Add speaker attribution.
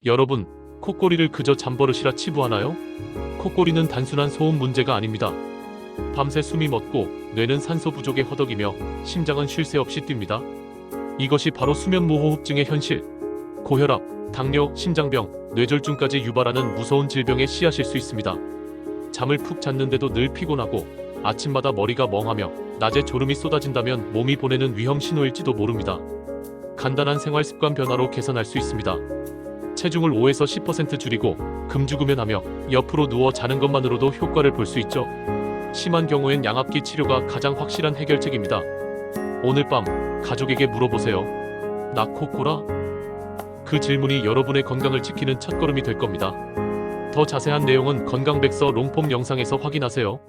Speaker 1: 여러분, 콧꼬리를 그저 잠버릇이라 치부하나요? 콧꼬리는 단순한 소음 문제가 아닙니다. 밤새 숨이 멎고 뇌는 산소 부족에 허덕이며 심장은 쉴 새 없이 뜁니다. 이것이 바로 수면무호흡증의 현실. 고혈압, 당뇨, 심장병, 뇌졸중까지 유발하는 무서운 질병의 씨앗일 수 있습니다. 잠을 푹 잤는데도 늘 피곤하고 아침마다 머리가 멍하며 낮에 졸음이 쏟아진다면 몸이 보내는 위험 신호일지도 모릅니다. 간단한 생활습관 변화로 개선할 수 있습니다. 체중을 5에서 10% 줄이고 금주금연하며 옆으로 누워 자는 것만으로도 효과를 볼 수 있죠. 심한 경우엔 양압기 치료가 가장 확실한 해결책입니다. 오늘 밤 가족에게 물어보세요. 나 코코라? 그 질문이 여러분의 건강을 지키는 첫걸음이 될 겁니다. 더 자세한 내용은 건강백서 롱폼 영상에서 확인하세요.